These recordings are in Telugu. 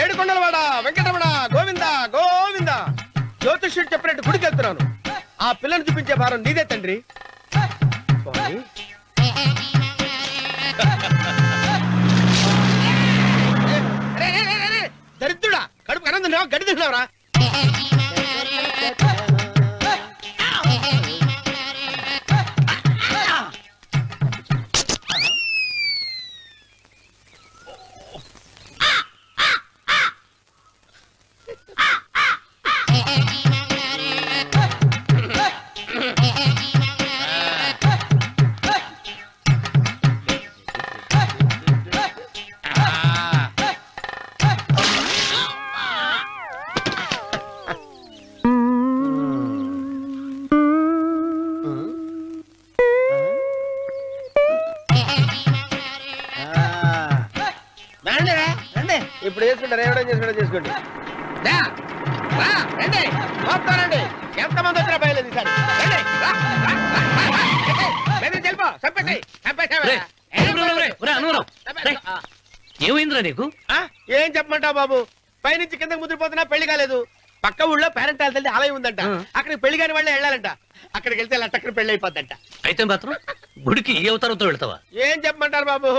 ఏడుకొండలవాడ వెంకటరమణ గోవింద గోవింద. జ్యోతిష్యుడు చెప్పినట్టు గుడికి వెళ్తున్నాను. ఆ పిల్లని చూపించే భారం నీదే తండ్రి. దరిద్రుడా, కడుపు అన్నం తిన్నావా గడి తిన్నావురా? ఇప్పుడు చేసుకుంటారు, ఏమైనా చేసుకోండి. రండి వస్తానండి. ఎంతమంది వచ్చినా బయలుదేరి సార్. ఏమైందిరా నీకు? ఏం చెప్పమంటావు బాబు, పైనుంచి కిందకి ముద్రపోతున్నా పెళ్లి కాలేదు. పక్క ఊళ్ళో పేరెంట్ తల్లి ఆలయం ఉందంట, అక్కడికి పెళ్లి కాని వాళ్ళే వెళ్ళాలంట. అక్కడికి వెళ్తే లట్టక్కన పెళ్లి అయిపోద్దంట. అయితే మాత్రం గుడికి ఏ అవతారంతో వెళ్తావా? ఏం చెప్పమంటారు బాబు,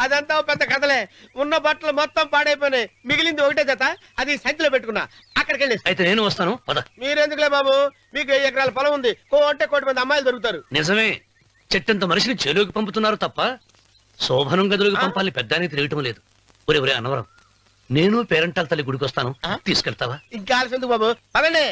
అదంతా పెద్ద కథలే. ఉన్న బట్టలు మొత్తం పాడైపోయినాయి, మిగిలింది ఒకటే జత, అది సంచిలో పెట్టుకున్నా. అక్కడికి వెళ్ళి అయితే నేను వస్తాను. మీరెందుకులే బాబు, మీకు 10 ఎకరాల పొలం ఉంది, కోటి మంది అమ్మాయిలు దొరుకుతారు. నిజమే, చెట్టంత మనిషిని చేలోకి పంపుతున్నారు తప్ప శోభనం గదిలోకి పంపాలని పెద్దానికి తెలియటం లేదు. ఒరే అన్నవరం, నేను పేరెంటాల తల్లి గుడికి వస్తాను, తీసుకెళ్తావా? ఇంకా ఆలస్యం బాబు, పదండి.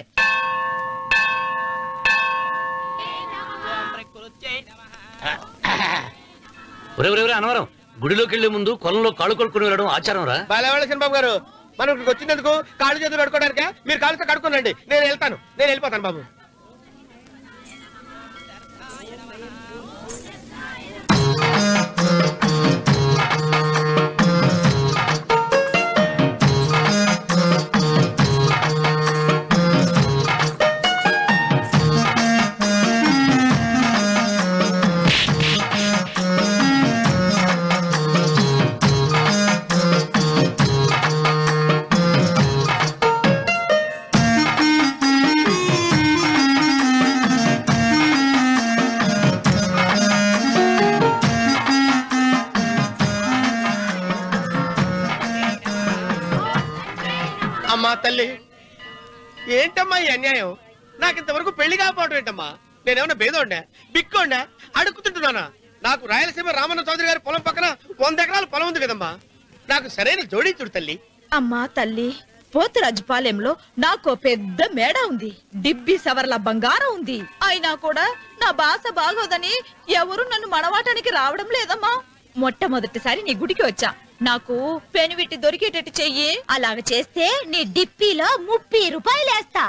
ఒరే అన్నవరం, గుడిలోకి వెళ్లే ముందు కొలంలో కాళ్ళు కొడుకుని వెళ్ళడం ఆచారం రా. బాలవాళ్ళ బాబు గారు, మనం ఇక్కడికి వచ్చినందుకు కాళ్ళు చేతులు కడుక్కోవడానికే. మీరు కాళ్ళతో కడుక్కోనండి, నేను వెళ్ళిపోతాను బాబు. అమ్మా తల్లి, ఏంటమ్మా ఈ అన్యాయం? నాకింతవరకు పెళ్లి కాకపోవడం ఏంటమ్మా? నేనేమన్నా బేదోండా, బిక్కోండా, అడుక్కుతుంటున్నానా? నాకు రాయలసీమ రామన్న చౌదరి గారి పొలం పక్కన 100 ఎకరాల పొలం ఉంది కదమ్మా. నాకు సరైన జోడీ చూడు తల్లి. అమ్మా తల్లి, పోతురాజుపాలెంలో నాకు పెద్ద మేడ ఉంది, డిబ్బి సవర్ల బంగారం ఉంది. అయినా కూడా నా భాష బాగోదని ఎవరు నన్ను మనవాటానికి రావడం లేదమ్మా. మొట్టమొదటిసారి నీ గుడికి వచ్చా, నాకు పెనువిట్టి దొరికేటట్టు చెయ్యి. అలాగ చేస్తే నీ డిప్పీలో 30 రూపాయలు వేస్తా.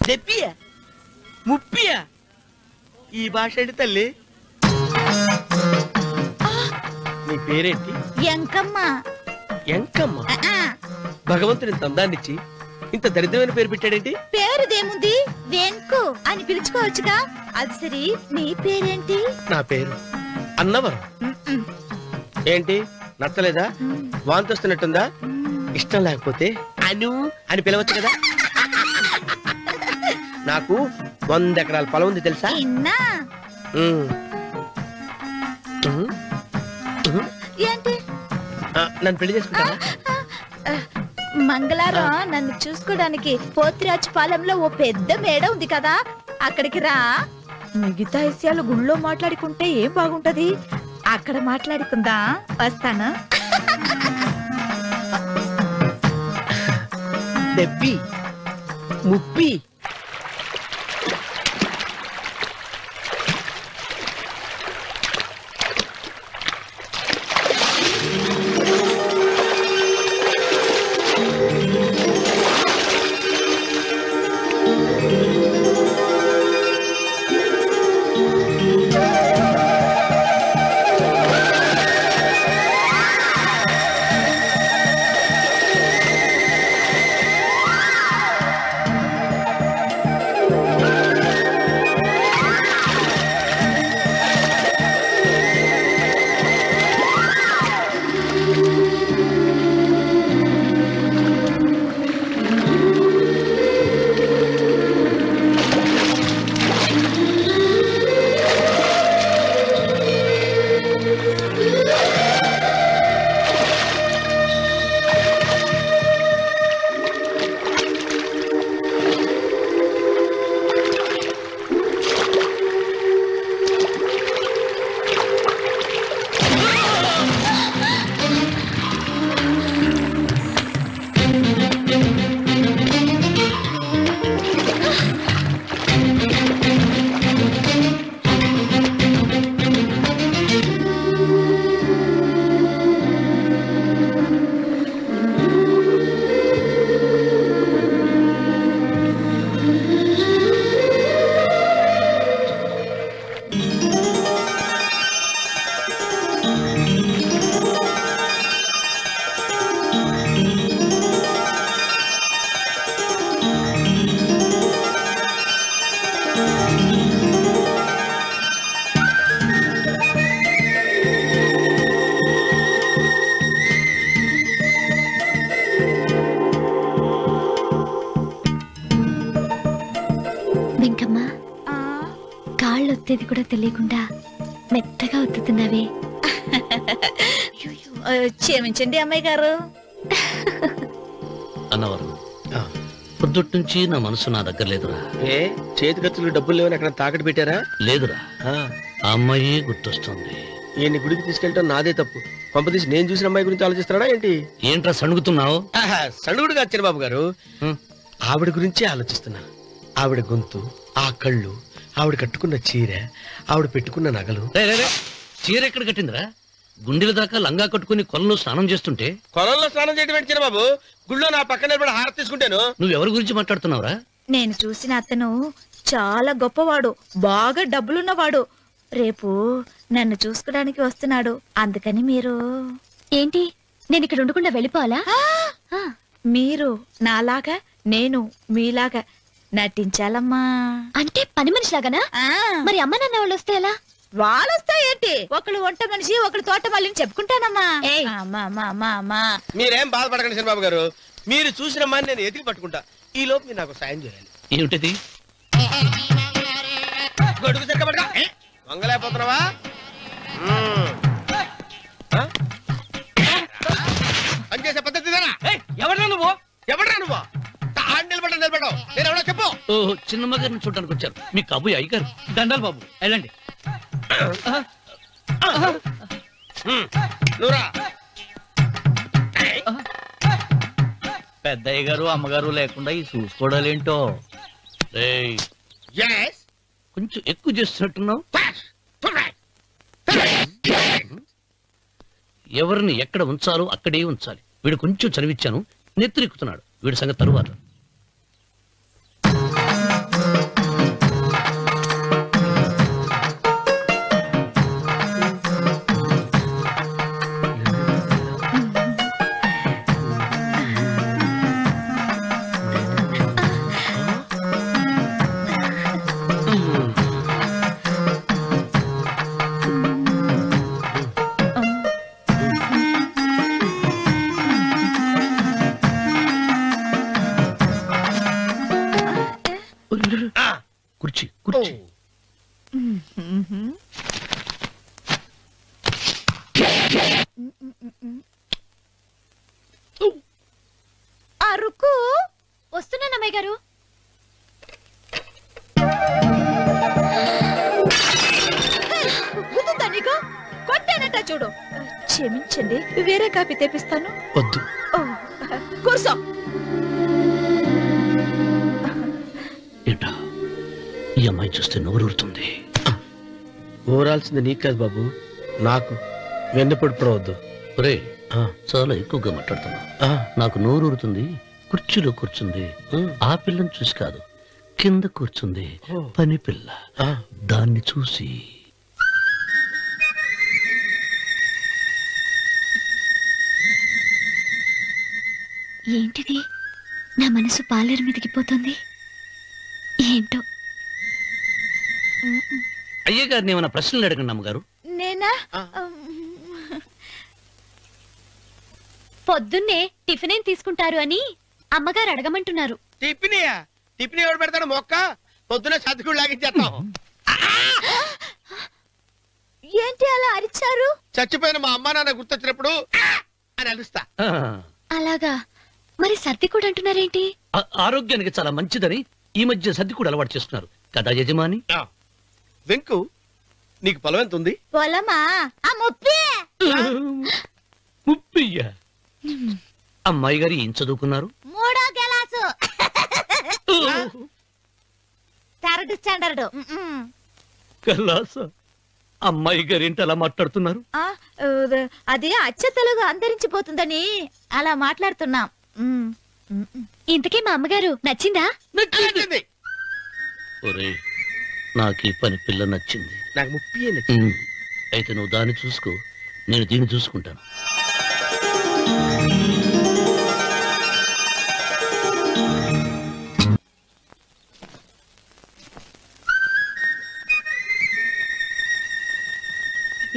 చెప్పియా 30? ఈ భాష ఏంటి తల్లి? నీ పేరేంటి? ఎంకమ్మ. ఎంకమ్మ? భగవంతుని తందాన్నిచ్చి ఇంత దరిద్రమైన పేరు పెట్టాడేంటి? పేరుదేముంది, వెంకు అని పిలుచుకోవచ్చుగా. అది సరి, నీ పేరేంటి? నా పేరు అన్నవరం. ఏంటి నచ్చలేదా? వాంతి వస్తున్నట్టుందా? ఇష్టం లేకపోతే అను అని పిలవచ్చు కదా. నాకు 100 ఎకరాల పొలం ఉంది తెలుసా? ఏంటి? నన్ను పెళ్లి చేసుకుంటావా? మంగళారం నన్ను చూసుకోవడానికి పోతిరాజుపాలెంలో ఓ పెద్ద మేడ ఉంది కదా, అక్కడికి రా. మిగతా విషయాలు గుళ్ళో మాట్లాడుకుంటే ఏం బాగుంటది, అక్కడ మాట్లాడుకుందా. వస్తాను. డెబ్బి 30. కాళ్ళు ఒత్తేది కూడా తెలియకుండా మెత్తగా ఒత్తుతున్నావే. క్షమించండి అమ్మాయి గారు. అన్నవరం పొద్దుటి నుంచి నా మనసు నా దగ్గర లేదురా. ఏ చేతి ఖర్చులు డబ్బులు లేవని అక్కడ తాకట్టు పెట్టారా? లేదురా, ఆ అమ్మాయి గుర్తొస్తుంది. ఈయన్ని గుడికి తీసుకెళ్ళటం నాదే తప్పు. పంపదీసి నేను చూసిన అమ్మాయి గురించి ఆలోచిస్తున్నాడా ఏంటి? ఏంట్రా సణుగుతున్నావు? సణుగుడుగా చిన్నబాబు గారు, ఆవిడ గురించి ఆలోచిస్తున్నా. ఆవిడ గొంతు, ఆ కళ్ళు, ఆవిడ కట్టుకున్న చీర, ఆవిడ పెట్టుకున్న నగలు. చీర ఎక్కడ కట్టిందిరా? గుండెల దాకా లంగా కట్టుకుని కొలంలో స్నానం చేస్తుంటే. కొలంలో స్నానం చేయడం ఏంటి చిన్నబాబు? గుళ్ళో నా పక్కన నిలబడి హారతి తీసుకుంటాను. నువ్వెవరి గురించి మాట్లాడుతున్నావురా? నేను చూసిన అతను చాలా గొప్పవాడు, బాగా డబ్బులున్నవాడు. రేపు నన్ను చూసుకోడానికి వస్తున్నాడు. అందుకని మీరు ఏంటి, నేను ఇక్కడ ఉండకుండా వెళ్ళిపోవాలా? మీరు నాలాగా, నేను మీలాగా నటించాలమ్మా. అంటే పని మనిషిలాగానా? మరి అమ్మ నాన్న వాళ్ళు వస్తే ఎలా? వాళ్ళొస్తా ఏంటి, ఒకళ్ళు వంట మనిషి, ఒకళ్ళు తోట మళ్ళీ చెప్పుకుంటానమ్మా. మీరేం బాధపడకండి చిన్నబాబు గారు. మీరు చూసిన అమ్మాయిని నేను ఎతికి పట్టుకుంటా. ఈ లోపు మీరు నాకు సాయం చేయాలి. ఏమిటది? గొడుగు చెక్క పట్టుకో. వంగలేకపోతున్నావా? పనిచేసే పద్ధతి ఎవడరా నువ్వు? ఎవడరా నువ్వు? నిలబడ్డావు. నేను ఎవడో చెప్పు. ఓహో, చిన్నమ్మ గారిని చూడడానికి వచ్చారు. మీ కాబోయే అయ్యగారు. దండాలు బాబు, వెళ్ళండి. నువ్వురా. పెద్దయ్య గారు అమ్మగారు లేకుండా ఈ చూసుకోవడాలేంటో. కొంచెం ఎక్కువ చేస్తున్నట్టున్నావు. ఎవరిని ఎక్కడ ఉంచాలో అక్కడే ఉంచాలి. వీడు కొంచెం చదివిచ్చాను, నెత్తిరెక్కుతున్నాడు. వీడి సంగతి తరువాత. కుర్చీ కుర్చీ. అరుకు వస్తున్నాను అమ్మాయి గారు. నీకు కొట్టానట చూడు. క్షమించండి, వేరే కాపీ తెప్పిస్తాను. వద్దు. కూర్చో. ఏంటా ఈ అమ్మాయి చూస్తే నోరూరుతుంది. ఊరాల్సింది నీకు కాదు బాబు, నాకు. వెన్నపడి పడవద్దు. ఒరే, చాలా ఎక్కువగా మాట్లాడుతున్నా. నాకు నోరూరుతుంది. కుర్చీలో కూర్చుంది. ఆ పిల్లని చూసి కాదు, కింద కూర్చుంది పని పిల్ల. దాన్ని చూసి. ఏంటిది, నా మనసు పాలేరు మీదకి పోతుంది. ఏంటో. అయ్యగారిని ఏమైనా ప్రశ్నలు అడగండి అమ్మగారు. నేనా? పొద్దున్నే టిఫిన్ ఏం తీసుకుంటారు అని అమ్మగారు అడగమంటున్నారు. టిఫినియా? టిఫిన్ ఎవడు పెడతాడు? మొక్క పొద్దున సతుకుడు లాగించేస్తాం. ఏంటి అలా అరిచారు? చచ్చిపోయిన మా అమ్మ నాన్న గుర్తొచ్చినప్పుడు అని అరుస్తా. అలాగా? మరి సర్ది కూడా అంటున్నారేంటి? ఆరోగ్యానికి చాలా మంచిదని ఈ మధ్య సర్ది కూడా అలవాటు చేస్తున్నారు కదా యజమాని. వెంకు, నీకు పొలం ఎంత ఉంది? పొలమా? ముప్పయ్య. అమ్మాయి గారు ఏం చదువుకున్నారు? 3వ క్లాసు, 3rd స్టాండర్డ్. కలాస. అమ్మాయి గారు ఏంటి అలా మాట్లాడుతున్నారు? అది అచ్చ తెలుగు అంతరించిపోతుందని అలా మాట్లాడుతున్నాం. ఇంతకీ మా అమ్మగారు నచ్చిందా? నచ్చింది. ఒరే, నాకు ఈ పని పిల్ల నచ్చింది. నాకు 30 నచ్చింది. అయితే నువ్వు దాన్ని చూసుకో, నేను దీన్ని చూసుకుంటాను.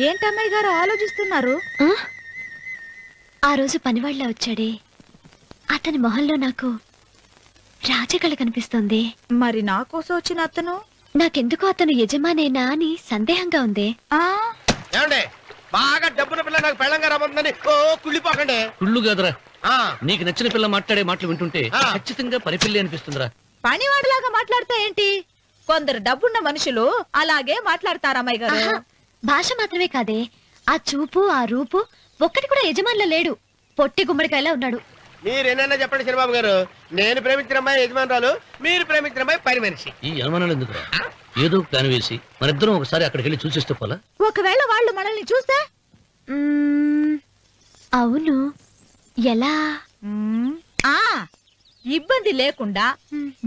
ఏంటమ్మాయి గారు ఆలోచిస్తున్నారు? ఆ రోజు పనివాళ్ళ వచ్చాడే, అతని మొహంలో నాకు రాజకళ కనిపిస్తుంది. మరి నా కోసం వచ్చిన అతను? నాకెందుకు అతను యజమానేనా అని సందేహంగా ఉంది. ఏమండి బాగా డబ్బున పిల్ల నాకు పెళ్ళంగా రమ్మంటుందని ఓ కుళ్ళిపోకండి. కుళ్ళు కాదురా, ఆ, నీకు నచ్చిన పిల్ల మాట్లాడే మాటలు వింటుంటే ఖచ్చితంగా పని పిల్లి అనిపిస్తుందిరా. పనివాడిలాగా మాట్లాడతా ఏంటి? కొందరు డబ్బున్న మనుషులు అలాగే మాట్లాడతారమ్మాయి గారు. ఆహా, భాష మాత్రమే కాదే, ఆ చూపు ఆ రూపు ఒక్కటి కూడా యజమానిలో లేడు. పొట్టి గుమ్మడికాయలా ఉన్నాడు. మీరేనన్నా చెప్పండి చంద్రబాబు గారు, నేను ప్రేమించిన అమ్మాయి యజమానురాలు, మీరు ప్రేమించిన అమ్మాయి పని మనిషి. ఈ అనుమానాలు ఎందుకురా? ఏదో ప్లాన్ వేసి మనిద్దరం ఒకసారి అక్కడికి వెళ్ళి చూసేస్తే పోలా? ఒకవేళ వాళ్ళు మనల్ని చూస్తే? అవును, ఎలా? ఆ ఇబ్బంది లేకుండా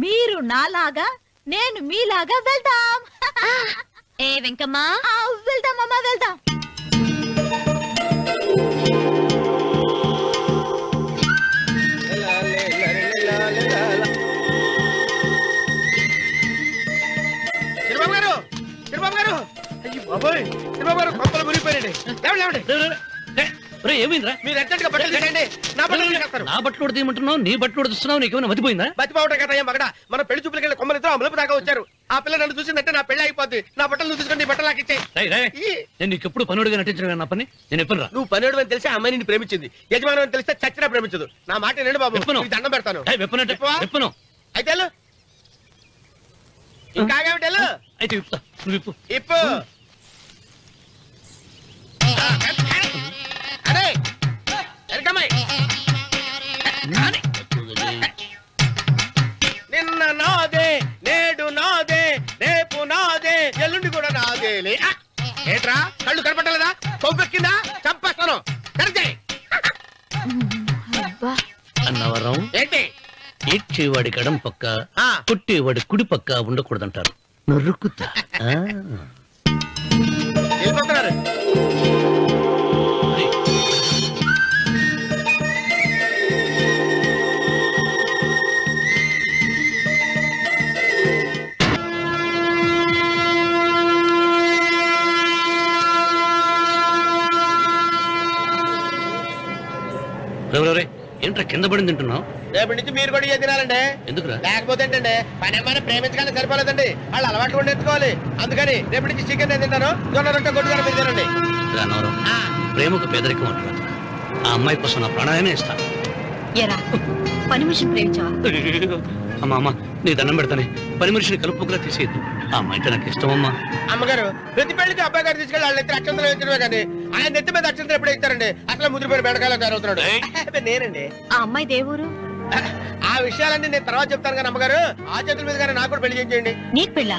మీరు నాలాగా నేను మీలాగా వెళ్దాం. ఏ వెంకమ్మా, వెళ్దాం అమ్మా, వెళ్దాం. చంద్రబాబు గారు, చంద్రబాబు గారు, అయ్యి బాబోయ్, చంద్రబాబు గారు కొంపలు మునిగిపోయారండి. ఏమైందిరా? మీరు అర్జెంట్ గా బట్టలు తీసేయండి, నా బట్టలు తీసేస్తారు. నా బట్టలు తీయమంటున్నావు, నీ బట్టలు ఉడుతున్నావు, నీకేమైనా మతిపోయిందా? బతిపావటం కదా మగడ, మన పెళ్లి చూపులకి వెళ్ళి కొమ్మలు ఇద్దరు అమలుపు దాకా వచ్చారు. ఆ పిల్ల నన్ను చూసిందంటే నా పెళ్లి అయిపోద్ది. నా బట్టలు నువ్వు తీసుకొని నీ బట్టలు నాకు ఇచ్చేయి. నేను నీకు ఎప్పుడు పనుడిగా నటించడం నా పని. నేను ఎప్పుడు రా? నువ్వు పనివాడు అని తెలిసి ఆ అమ్మాయి నిన్ను ప్రేమించింది, యజమాని అని తెలిస్తే చచ్చినా ప్రేమించదు. నా మాట వినండి బాబు, నీకు దండం పెడతాను. విప్పను అయితే వెళ్ళు. ఇంకా ఆగేమిటి వెళ్ళు. అయితే విప్పుతా, నువ్వు విప్పు. ఇప్పు. అరే ఎరకమ్మాయి, నిన్న నాదే, నేడు నాదే, రేపు నాదే, ఎల్లుండి కూడా నాదేలే. ఏట్రా కళ్ళు కనపట్టలేదా? కొవ్వెక్కిందా? చంపేస్తాను. కరెక్టే అన్నవరం ఏంటి? ఏడ్చేవాడి గడం పక్క, ఆ. కొట్టేవాడి కుడి పక్క ఉండకూడదంటారు. నరుకుతా. వెళ్ళిపోతున్నారు. ఏంట్రా కింద పడింది తింటున్నావు? రేపటి నుంచి మీరు కూడా ఇదే తినాలండి. ఎందుకురా? లేకపోతే ఏంటండి, పని అమ్మాయిని ప్రేమించగానే సరిపోలేదండి, వాళ్ళు అలవాట్లు కూడా నేర్చుకోవాలి. అందుకని రేపటి నుంచి చికెన్ నేను తింటాను, జొన్న రొట్టె కొట్టుగా మీరు తినండి. అన్నవరం, ప్రేమకు పేదరికం అంటారు. ఆ అమ్మాయి కోసం నా ప్రాణాయమే ఇస్తాను. ఎరా పని మనిషిని ప్రేమించావా? అమ్మా అమ్మ, నీ దండం పెడతానే, పని మనిషిని కలుపుకులా తీసేయద్దు. ఆ అమ్మాయి అంటే నాకు ఇష్టం అమ్మా. అమ్మగారు, ప్రతి పెళ్లికి అబ్బాయి గారు తీసుకెళ్ళి వాళ్ళ ఎత్తి అక్షంతలు వేయించడమే కానీ ఆయన నెత్తి మీద అక్షంతలు ఎప్పుడే ఇస్తారండి. అసలు ముదిరిపోయిన బెడకాయలో తయారవుతున్నాడు. నేనండి. ఆ అమ్మాయి దేవురు. ఆ విషయాలన్నీ నేను తర్వాత చెప్తాను కానీ అమ్మగారు, ఆ చేతుల మీద కానీ నాకు కూడా పెళ్లి చేయండి. నీకు పెళ్ళా?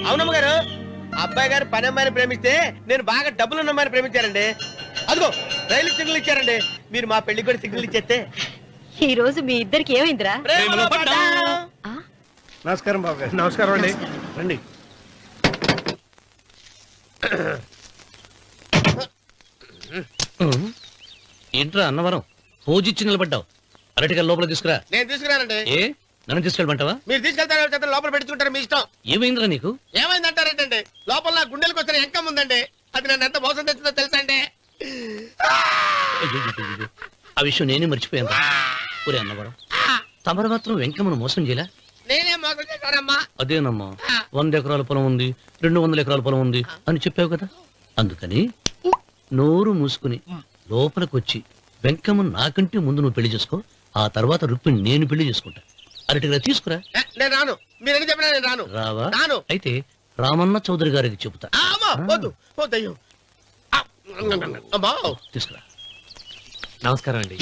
అవునమ్మగారు, అబ్బాయి గారు పని అమ్మాయిని ప్రేమిస్తే నేను బాగా డబ్బులున్న అమ్మాయిని ప్రేమించారండి. అదిగో రైలు సిగ్నల్ ఇచ్చారండి. మీరు మా పెళ్లికి కూడా సిగ్నల్ ఇచ్చేస్తే. ఈ రోజు మీ ఇద్దరికి ఏమైందిరా? నమస్కారం బాబు గారు. నమస్కారం అండి. రండి. ఏంట్రా అన్నవరం, పోజిచ్చి నిలబడ్డావు? అరటిగా లోపల తీసుకురా. నేను తీసుకురానండి. ఏ నన్ను తీసుకెళ్ళమంటావా? మీరు తీసుకెళ్తారు, లోపల పెట్టుకుంటారు, మీ ఇష్టం. ఏమైందిరా నీకు? ఏమైందంటారేంటండి, లోపల నా గుండెలకు వచ్చిన ఎంకం ఉందండి. అది నన్ను ఎంత మోసం తెచ్చిందో తెలుసా అండి. ఆ విషయం నేనే మర్చిపోయాను. ఒరే అన్నవరం, తమరు మాత్రం వెంకమ్మను మోసం చేయలే? నేనే మోసం చేశానమ్మా. అదేనమ్మా, 100 ఎకరాల పొలం ఉంది, 200 ఎకరాల పొలం ఉంది అని చెప్పావు కదా. అందుకని నోరు మూసుకుని లోపలికి వచ్చి వెంకమ్మను నాకంటే ముందు నువ్వు పెళ్లి చేసుకో. ఆ తర్వాత రుక్మిణి నేను పెళ్లి చేసుకుంటా. అరటిగా తీసుకురా. నేను రాను. మీరని చెప్పినా నేను రాను. రావా? రాను. అయితే రామన్న చౌదరి గారికి చెబుతా. వద్దు వద్దయ్యో. తీసుకురా. నమస్కారం అండి.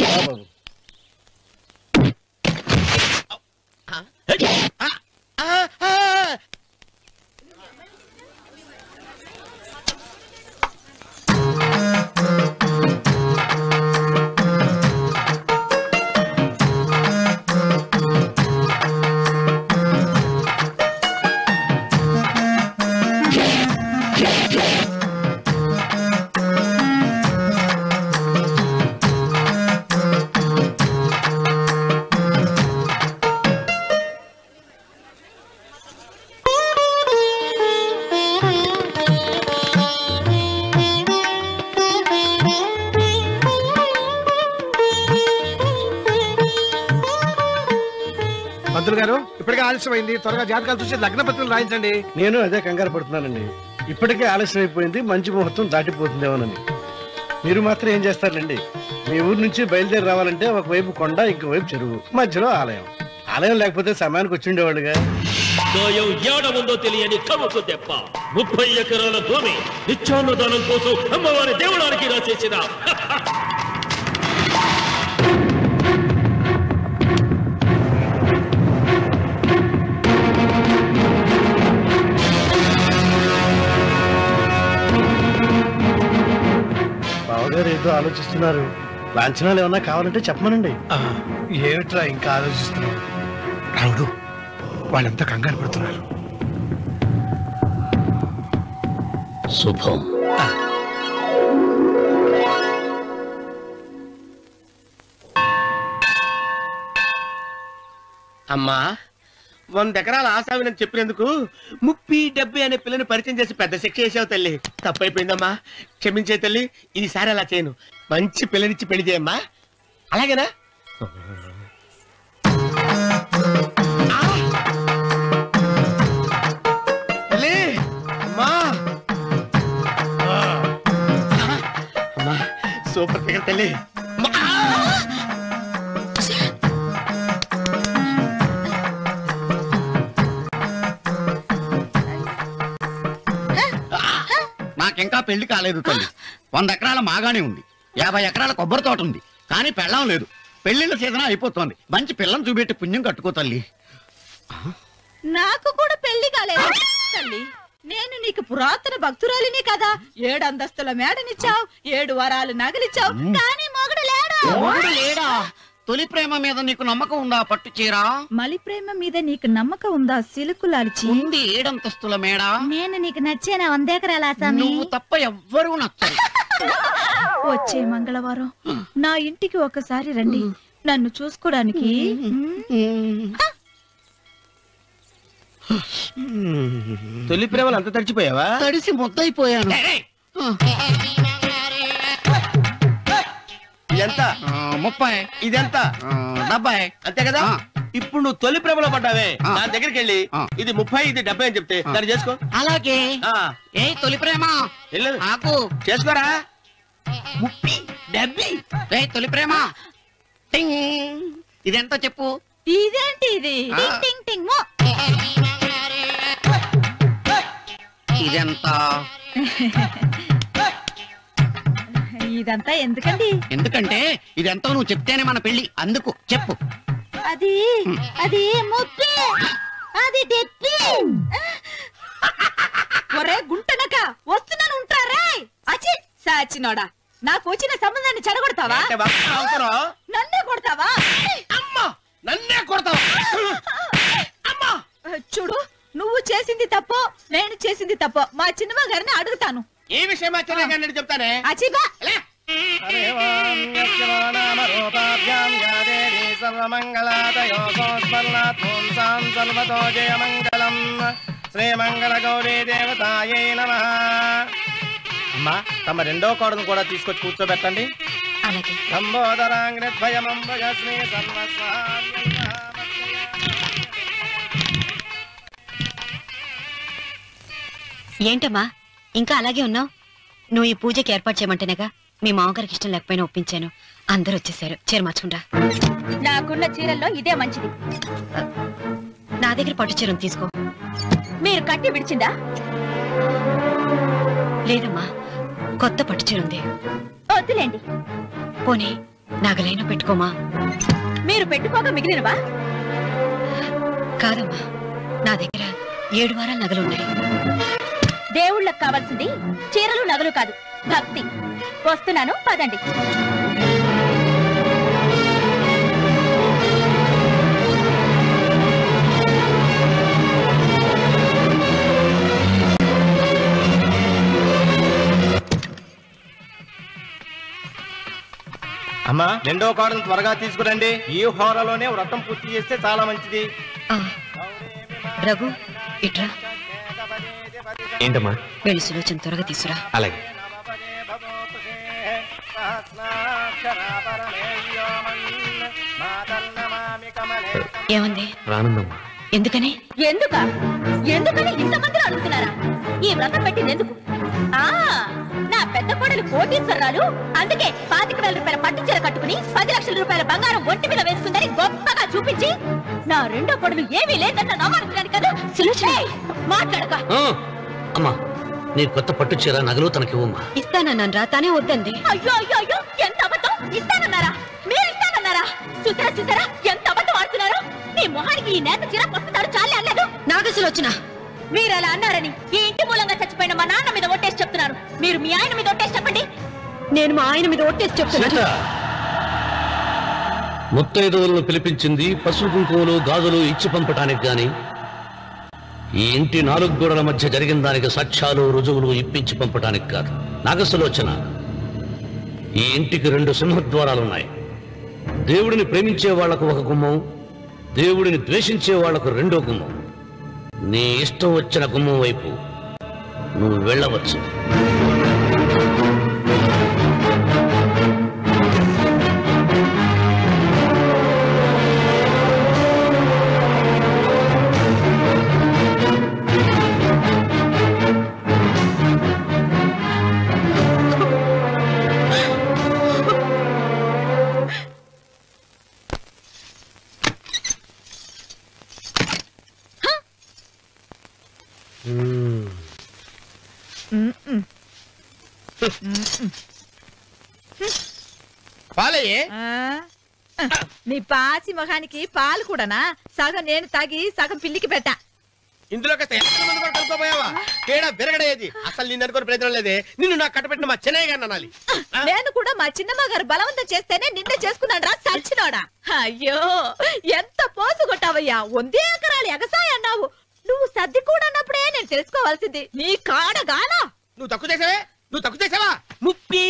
పంతులు గారు ఇప్పటికే ఆలస్యమైంది, త్వరగా జాతకాలు చూసి లగ్న పత్రికలు రాయించండి. నేను అదే కంగారు పడుతున్నానండి. ఇప్పటికే ఆలస్యం అయిపోయింది, మంచి ముహూర్తం దాటిపోతుందేమోనని. మీరు మాత్రం ఏం చేస్తారండి? మీ ఊరు నుంచి బయలుదేరి రావాలంటే ఒకవైపు కొండ, ఇంకోవైపు చెరువు, మధ్యలో ఆలయం. ఆలయం లేకపోతే సమయానికి వచ్చి ఉండేవాళ్ళుగా. ఏడముందో తెలియని కవుకు దెబ్బ 30 ఎకరాల భూమి నిత్యాన్నదానం కోసం అమ్మవారి దేవుడానికి రాసేసిన బావగారు ఏదో ఆలోచిస్తున్నారు. లాంఛనాలు ఏమన్నా కావాలంటే చెప్పమనండి. ఏమిట్రా ఇంకా ఆలోచిస్తున్నావు? రావుడు, వాళ్ళంతా కంగారు పడుతున్నారు. శుభం. అమ్మా 100 ఎకరాల ఆశావినని చెప్పినందుకు 30-70 అనే పిల్లని పరిచయం చేసి పెద్ద శిక్ష చేసావు తల్లి. తప్పైపోయిందమ్మా, క్షమించే తల్లి. ఈసారి అలా చేయను. మంచి పిల్లనిచ్చి పెళ్లి చేయమ్మా. అలాగేనా? తల్లి, అమ్మా, అమ్మా, సూపర్ ఫిగర్ తల్లి. నాకింకా పెళ్లి కాలేదు తల్లి. 100 ఎకరాల మాగానే ఉంది, 50 ఎకరాల కొబ్బరి తోట ఉంది, కానీ పెళ్ళం లేదు. పెళ్లిళ్ళ సీజన్ అయిపోతుంది. మంచి పిల్లని చూపెట్టి పుణ్యం కట్టుకో తల్లి. నాకు కూడా పెళ్లి కాలేదు తల్లి. నేను నీకు పురాతన భక్తురాలిని కదా. 7 అంతస్తుల మేడనిచ్చావు, 7 వరాలు నగలిచ్చావు, కానీ మొగుడు లేడు. మొగుడు లేడా? తొలి ప్రేమ మీద నీకు నమ్మకం ఉందా? పట్టు చీర. మలి ప్రేమ మీద నీకు నమ్మకం ఉందా? సిలుకులాల్చి ఉంది 7 అంతస్తుల మేడ. నేను నీకు నచ్చేనా 100 ఎకరాల ఆసామి? నువ్వు తప్ప ఎవ్వరూ నచ్చరు. వచ్చే మంగళవారం నా ఇంటికి ఒకసారి రండి, నన్ను చూసుకోడానికి. తొలి ప్రేమలు అంత తడిచిపోయావా? తడిసి ముద్దయిపోయాను. ఇదెంత? 30. ఇదెంత? 70. అంతే కదా? ఇప్పుడు నువ్వు తొలి ప్రేమలో పడ్డావే, దాని దగ్గరికి వెళ్ళి ఇది 30 ఇది 70 అని చెప్తే దాన్ని చేసుకో. అలాగే. ఏ తొలి ప్రేమ నాకు చేసుకోరా. 30 70. ఏ తొలి ప్రేమ టింగ్. ఇదెంత చెప్పు? ఇదేంటి ఇది? టింగ్ టింగ్ టింగ్ మో. ఇదెంత? ఇదంతా ఎందుకండి? ఎందుకంటే ఇదెంతో నువ్వు చెప్తేనే మన పెళ్లి. అందుకు చెప్పు. అది అది ముప్పి, అది డెప్పి. ఒరే గుంటనక, వస్తున్నాను ఉంటారే. అచి సాచినోడా, నాకు వచ్చిన సంబంధాన్ని చెడగొడతావా? నన్నే కొడతావా? అమ్మా, నన్నే కొడతావా? అమ్మా, చూడు, నువ్వు చేసింది తప్పో నేను చేసింది తప్పో మా చిన్నమ్మ గారిని అడుగుతాను. ఈ విషయం ఆశ్చర్యంగా చెప్తానే. అచిబా శ్రీమంగళ గౌరీ దేవతాయే నమః. అమ్మా, తమ రెండో కోడను కూడా తీసుకొచ్చి కూర్చోబెట్టండి. అలాగే. ఏంటమ్మా ఇంకా అలాగే ఉన్నావు? నువ్వు ఈ పూజకి ఏర్పాటు చేయమంటేనేగా మీ మామగారికి ఇష్టం లేకపోయినా ఒప్పించాను. అందరూ వచ్చేసారు. చీర మార్చుకుంటా. నాకున్న చీరల్లో ఇదే మంచిది. నా దగ్గర పట్టు చీరను తీసుకో. మీరు కట్టి విడిచిందా? లేదమ్మా, కొత్త పట్టు చీర ఉంది. వద్దులేండి. పోనీ నాగలైనా పెట్టుకోమా? మీరు పెట్టుకోక మిగిలినవా? కాదమ్మా, నా దగ్గర 7 వారాల నగలున్నాయి. దేవుళ్ళకి కావాల్సింది చీరలు నగలు కాదు, భక్తి. వస్తున్నాను, పదండి. అమ్మా, రెండో కోడను త్వరగా తీసుకురండి. ఈ హోరలోనే వ్రతం పూర్తి చేస్తే చాలా మంచిది. రఘు, ఇట్రా. ఏంటమ్మా? వెళ్ళి సులోచన త్వరగా తీసురా. అలాగే. సహస్రాక్షరా పరమేయోమన్ మాతర్నమామి ఏముంది? రానుందమ్మా. ఎందుకని? ఎందుకని ఇంతమందిని అడుగుతున్నారా? ఈ వ్రతం పెట్టింది ఎందుకు? నా పెద్ద కోడలు కోటీశ్వరరాలు, అందుకే 25,000 రూపాయల పట్టు చీర కట్టుకుని 10 లక్షల రూపాయల బంగారం ఒంటి మీద వేసుకుందని గొప్పగా చూపించి నా రెండో కోడలు ఏమీ లేదన్న నమ్మకం కదా. మాట్లాడక. అమ్మా, నీ కొత్త పట్టు చీర నగలు తనకివ్వమ్మా. ఇస్తానన్నాను రా, తానే వద్దంది. అయ్యో అయ్యో అయ్యో, ఎంత అబద్ధం! ఇస్తానన్నారా? మీరు ఇస్తానన్నారా? చూసారా ఎంత అబద్ధం ఆడుతున్నారు? మీ మొహానికి ఈ నేత చీర వస్తున్నాడు చాలే అనలేదు. నాగసులోచన, మీరు అలా అన్నారని ఈ ఇంటి మూలంగా చచ్చిపోయిన మా నాన్న మీద ఒట్టేసి చెప్తున్నారు. మీరు మీ ఆయన మీద ఒట్టేసి చెప్పండి. నేను మా ఆయన మీద ఒట్టేసి చెప్తున్నాను. ముత్తైదువులను పిలిపించింది పసుపు కుంకుమలు గాజులు ఇచ్చి పంపటానికి గాని, ఈ ఇంటి 4 గోడల మధ్య జరిగిన దానికి సాక్ష్యాలు రుజువులు ఇప్పించి పంపటానికి కాదు. నాగసులోచన, ఈ ఇంటికి 2 సింహద్వారాలున్నాయి. దేవుడిని ప్రేమించే వాళ్లకు ఒక గుమ్మం, దేవుడిని ద్వేషించే వాళ్లకు 2వ గుమ్మం. నీ ఇష్టం వచ్చిన గుమ్మం వైపు నువ్వు వెళ్ళవచ్చు. పాలయ్యే. నీ పాసి మొహానికి పాలు కూడానా? సగం నేను తాగి సగం పిల్లికి పెట్టా. ఇందులో కలుపుకోపోయావా? తేడా విరగడేది. అసలు నిన్ను అనుకునే ప్రయత్నం లేదే. నిన్ను నాకు కట్టబెట్టిన మా చెన్నయ్య గారిని అనాలి. నేను కూడా మా చిన్నమ్మ గారు బలవంతం చేస్తేనే నిన్నే చేసుకున్నాడు రా సచ్చినోడా. అయ్యో, ఎంత పోసు కొట్టావయ్యా! 100 ఎకరాలు ఎగసాయ అన్నావు. నువ్వు సర్ది కూడా అన్నప్పుడే నేను తెలుసుకోవాల్సింది. నీ కాడగానా? నువ్వు తక్కువ చేసావా? 30,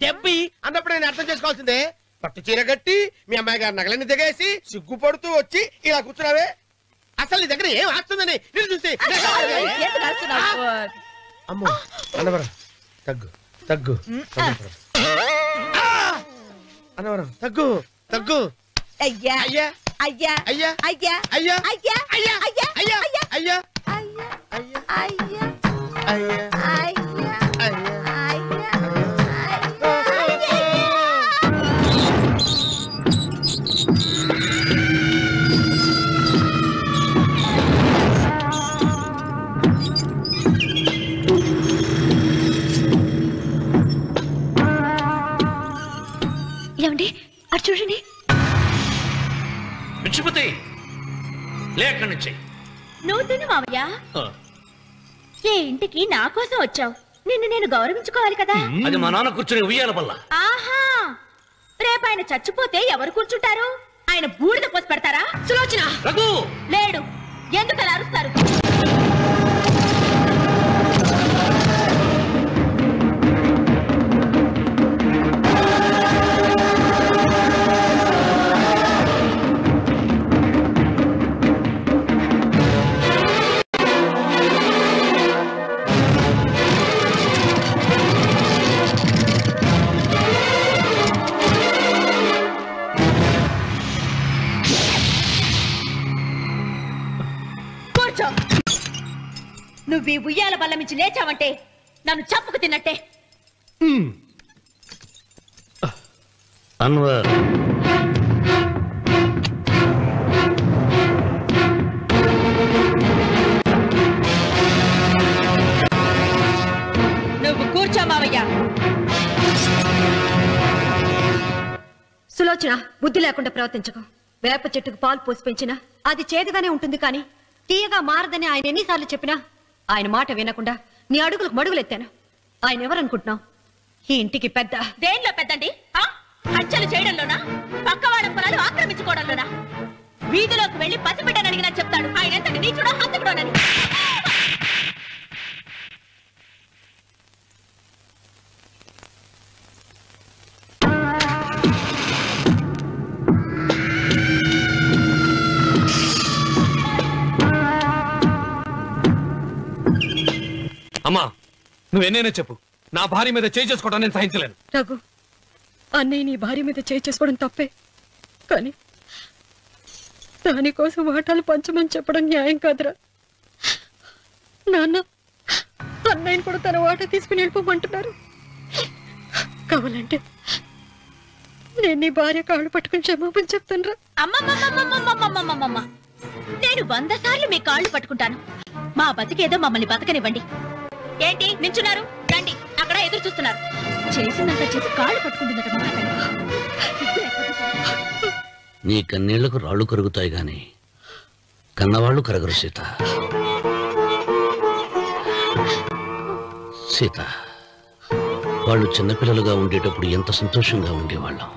70 అన్నప్పుడు నేను అర్థం చేసుకోవాల్సిందే. పట్టు చీర కట్టి మీ అమ్మాయి గారు నగలన్నీ దిగేసి సిగ్గుపడుతూ వచ్చి ఇలా కూర్చున్నావే. అసలు నీ దగ్గర ఏం ఆస్తుందని నేను చూసి అమ్మో అన్నవరం తగ్గు తగ్గు అన్నవరం తగ్గు తగ్గు. అయ్యా అయ్యా అయ్యా అయ్యా అయ్యా అయ్యా అయ్యా అయ్యా అయ్యా అయ్యా అయ్యా అయ్యా అయ్యా అయ్యా అయ్యా అయ్యా ఏమండి అటు చూడండి. పిచ్చిపోతే లేక్కడి నుంచి. నువ్వు తిను మావయ్య. ఏ ఇంటికి నా కోసం వచ్చావు? నిన్ను నేను గౌరవించుకోవాలి కదా. అది మా నాన్న కూర్చుని ఉయ్యాల వల్ల. ఆహా, రేపు ఆయన చచ్చిపోతే ఎవరు కూర్చుంటారు? ఆయన బూడిద పోసి పెడతారా? సులోచన రఘు లేడు. ఎందుకు అలా అరుస్తారు? నువ్వు ఈ ఉయ్యాల బల్ల మించి లేచావంటే నన్ను చంపుకు తిన్నట్టే. అన్వర్, నువ్వు కూర్చో మావయ్య. సులోచన, బుద్ధి లేకుండా ప్రవర్తించకు. వేప చెట్టుకు పాలు పోసి పెంచినా అది చేదుగానే ఉంటుంది, కానీ తీయగా మారదని ఆయన ఎన్నిసార్లు చెప్పినా ఆయన మాట వినకుండా నీ అడుగులకు మడుగులెత్తాను. ఆయన ఎవరనుకుంటున్నావు? ఈ ఇంటికి పెద్ద. దేనిలో పెద్దండి? హత్యలు చేయడంలోనా? పక్కవాడ పొలాలు ఆక్రమించుకోవడంలోనా? వీధిలోకి వెళ్లి పసిబిడ్డని అడిగినా చెప్తాడు ఆయన ఎంతటి నీచుడో హంతకుడోనని. అమ్మా, నువ్వెన్నైనా చెప్పు, నా భార్య మీద చేయి చేసుకోవడం నేను సహించలేను. రఘు, అన్నయ్య నీ భార్య మీద చేయి చేసుకోవడం తప్పే, కానీ దానికోసం వాటాలు పంచమని చెప్పడం న్యాయం కాదురా. నాన్న అన్నయ్యని కూడా తన వాటా తీసుకుని వెళ్ళిపోమంటున్నారు. కావాలంటే నేను నీ భార్య కాళ్ళు పట్టుకుని క్షమాపణ చెప్తాను రా. అమ్మమ్మమ్మమ్మమ్మమ్మమ్మమ్మమ్మ, నేను 100 సార్లు మీ కాళ్ళు పట్టుకుంటాను. మా బతికేదో మమ్మల్ని బతకనివ్వండి. ఏంటి నించున్నారు? రండి, అక్కడ ఎదురు చూస్తున్నారు. చేసిందంతా చేసి కాళ్ళు పట్టుకుంటుందట మా నీ కన్నీళ్లకు రాళ్ళు కరుగుతాయి గాని కన్నవాళ్లు కరగరు సీత. సీత, వాళ్ళు చిన్నపిల్లలుగా ఉండేటప్పుడు ఎంత సంతోషంగా ఉండేవాళ్ళం.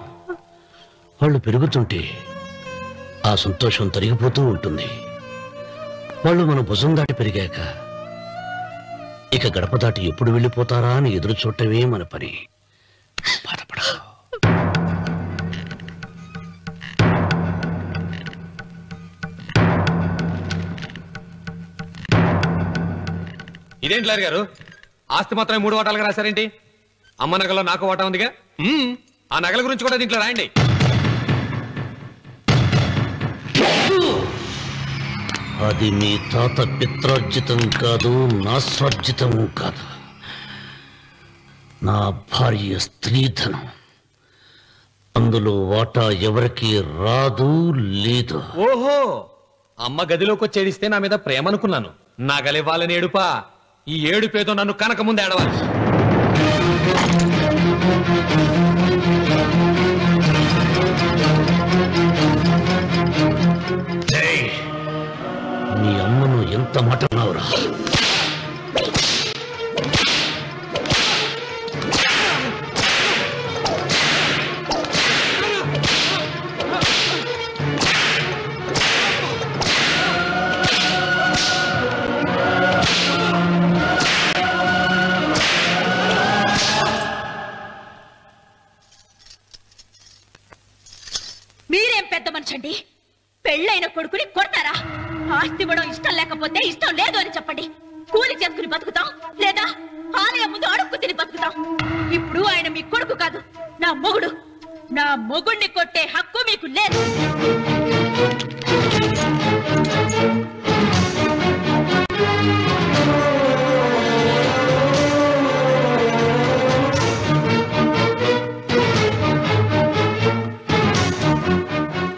వాళ్ళు పెరుగుతుంటే ఆ సంతోషం తరిగిపోతూ ఉంటుంది. వాళ్ళు మన భుజం దాటి పెరిగాక ఇక గడప దాటి ఎప్పుడు వెళ్ళిపోతారా అని ఎదురు చూడటమే మన పని. బాధపడ. ఇదేంటి లాయర్ గారు, ఆస్తి మాత్రమే 3 వాటాలుగా రాశారేంటి? అమ్మ నగలో నాకు వాటా ఉందిగా. ఆ నగల గురించి కూడా దీంట్లో రాయండి. అది మీ తాత పిత్రార్జితం కాదు, నా స్వార్జితం కాదు. నా భార్య స్త్రీధనం. అందులో వాటా ఎవరికి రాదు లేదు. ఓహో, అమ్మ గదిలోకి వచ్చేడిస్తే నా మీద ప్రేమ అనుకున్నాను. నగలివ్వాలని ఏడుపా. ఈ ఏడుపేదో నన్ను కనక ముందు ఏడవాలి. నీ అమ్మను ఎంత మాట అన్నావురా? మీరేం పెద్ద మనిషండి? పెళ్ళైన కొడుకుని కొడతారా? ఆస్తి ఇవ్వడం ఇష్టం లేకపోతే ఇష్టం లేదు అని చెప్పండి. కూలి చేసుకుని బతుకుతాం, లేదా ఆలయం ముందు అడుక్కు తిని బతుకుతాం. ఇప్పుడు ఆయన మీ కొడుకు కాదు, నా మొగుడు. నా మొగుడిని కొట్టే హక్కు మీకు లేదు.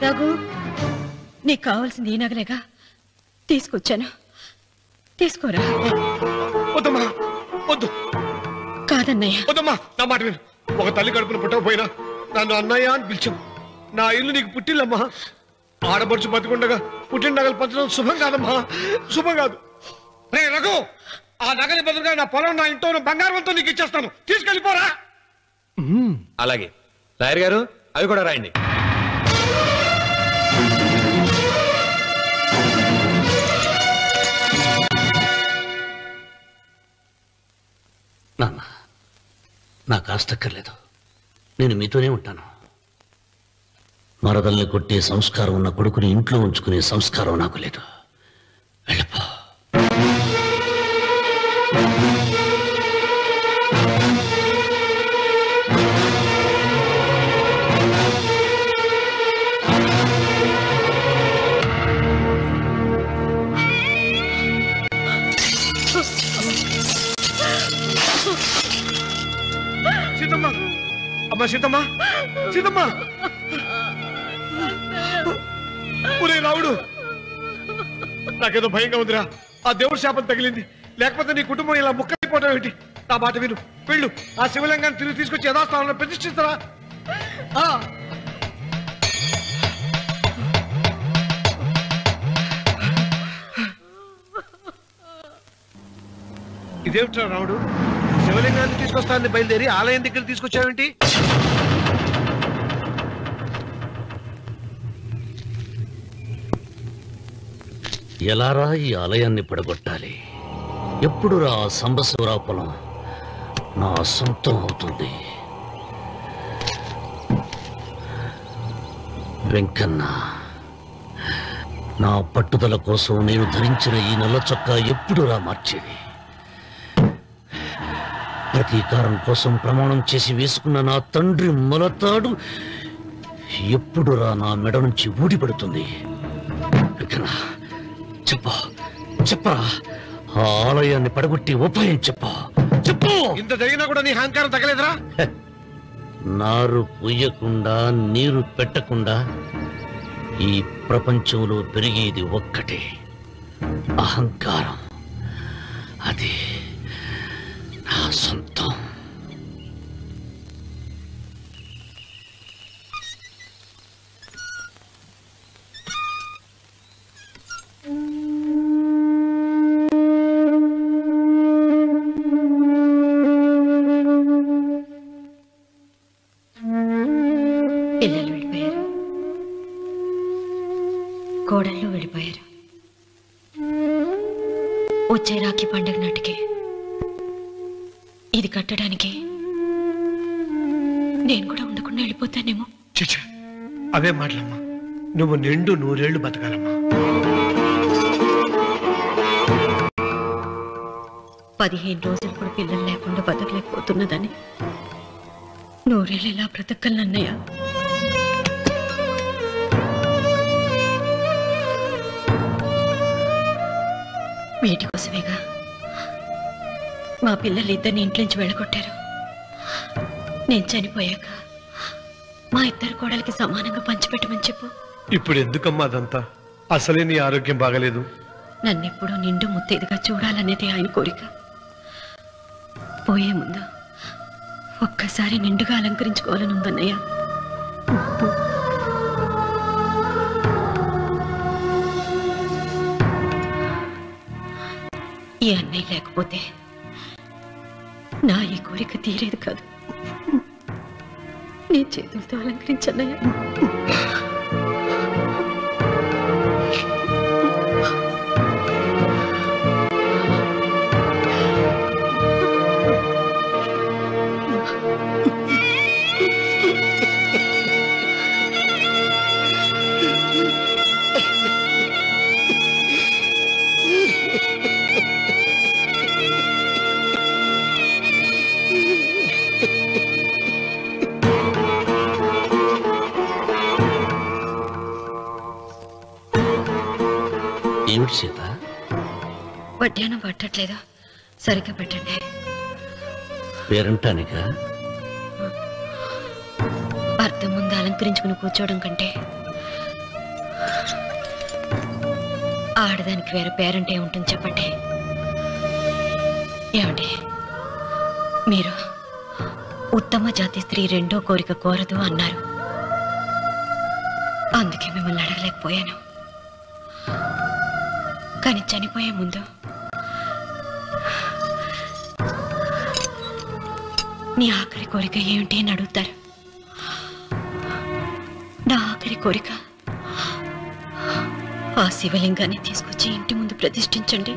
రఘు, నీకు కావాల్సింది ఈ నగలేగా తీసుకొచ్చాను, తీసుకోరా. వద్దమ్మా, వద్దు. కాదన్నయ్య. వద్దమ్మా, నా మాట విను. ఒక తల్లి కడుపును పుట్టకపోయినా నన్ను అన్నయ్య అని పిలిచావు. నా ఇల్లు నీకు పుట్టిల్లమ్మా. ఆడపడుచు బతికుండగా పుట్టిన నగలు పంచడం శుభం కాదమ్మా, శుభం కాదు. రే రఘు, ఆ నగలి బదులుగా నా పొలం, నా ఇంట్లో బంగారంతో నీకు ఇచ్చేస్తాను. తీసుకెళ్ళిపోరా. అలాగే లాయర్ గారు, అవి కూడా రాయండి. నాన్న, నాకు ఆస్తక్కర్లేదు. నేను మీతోనే ఉంటాను. మరదల్ని కొట్టే సంస్కారం ఉన్న కొడుకుని ఇంట్లో ఉంచుకునే సంస్కారం నాకు లేదు. వెళ్ళిపో. సీతమ్మ, అమ్మ సీతమ్మ, సీతమ్మ. ఒరే రావుడు, నాకేదో భయంగా ఉందిరా. ఆ దేవుడి శాపం తగిలింది. లేకపోతే నీ కుటుంబం ఇలా ముక్కైపోవడం ఏంటి? నా మాట విను, వెళ్ళు. ఆ శివలింగాన్ని తిరిగి తీసుకొచ్చి యథాస్థానంలో ప్రతిష్ఠిస్తారా? ఇదేమిట్రా రావుడు, శివలింగాన్ని తీసుకొస్తానని బయలుదేరి ఆలయం దగ్గర తీసుకొచ్చావేంటి? ఎలారా ఈ ఆలయాన్ని పడగొట్టాలి? ఎప్పుడు రా సంబశివరాపురం నా సొంతం అవుతుంది? వెంకన్న, నా పట్టుదల కోసం నేను ధరించిన ఈ నల్ల చొక్కా ఎప్పుడు రా మార్చేది? ప్రతీకారం కోసం ప్రమాణం చేసి వేసుకున్న నా తండ్రి మొలతాడు ఎప్పుడు రా నా మెడ నుంచి ఊడిపడుతుంది? చెప్పు చెప్పరా, ఆ ఆలయాన్ని పడగొట్టి ఉపాయం చెప్పు చెప్పు. ఇంత జరిగినా కూడా నీ అహంకారం తగ్గలేదురా? నారు పొయ్యకుండా నీరు పెట్టకుండా ఈ ప్రపంచంలో పెరిగేది ఒక్కటే, అహంకారం. అది నా సొంతం. పిల్లలు వెళ్ళిపోయారు, కోడళ్ళు వెళ్ళిపోయారు. వచ్చే రాఖీ పండుగ నాటికి ఇది కట్టడానికి నేను కూడా ఉండకుండా వెళ్ళిపోతానేమో. చిచ్చా, అవే మాటలమ్మా. నువ్వు నిండు 100 ఏళ్ళు బతకాలమ్మా. 15 రోజులు కూడా పిల్లలు లేకుండా బతకలేకపోతున్నదని 100 ఏళ్ళు ఎలా బ్రతకలన్నయ్య? వీటి కోసమేగా మా పిల్లలు ఇద్దరిని ఇంట్లోంచి వెళ్ళగొట్టారు. నేను చనిపోయాక మా ఇద్దరు కోడలికి సమానంగా పంచిపెట్టమని చెప్పు. ఇప్పుడు ఎందుకమ్మా అదంతా? అసలే నీ ఆరోగ్యం బాగలేదు. నన్నెప్పుడూ నిండు ముత్తైదుగా చూడాలనేది ఆయన కోరిక. పోయే ముందు ఒక్కసారి నిండుగా అలంకరించుకోవాలని ఉందన్నయ్య. ఈ అన్నయ్య లేకపోతే నా ఈ కోరిక తీరేది కాదు. నీ చేతులతో అలంకరించన్నయ్య. ఏమిటి సీత? వడ్డానం పట్టట్లేదు, సరిగ్గా పెట్టండి. పేరంటానికా? భర్త ముందు అలంకరించుకుని కూర్చోవడం కంటే ఆడదానికి వేరే పేరంటే ఉంటుంది చెప్పండి. ఏమండి, మీరు ఉత్తమ జాతి స్త్రీ రెండో కోరిక కోరదు అన్నారు. అందుకే మిమ్మల్ని అడగలేకపోయాను. కానీ చనిపోయే ముందు నీ ఆఖరి కోరిక ఏమిటి అని అడుగుతారు. నా ఆఖరి కోరిక ఆ శివలింగాన్ని తీసుకొచ్చి ఇంటి ముందు ప్రతిష్ఠించండి.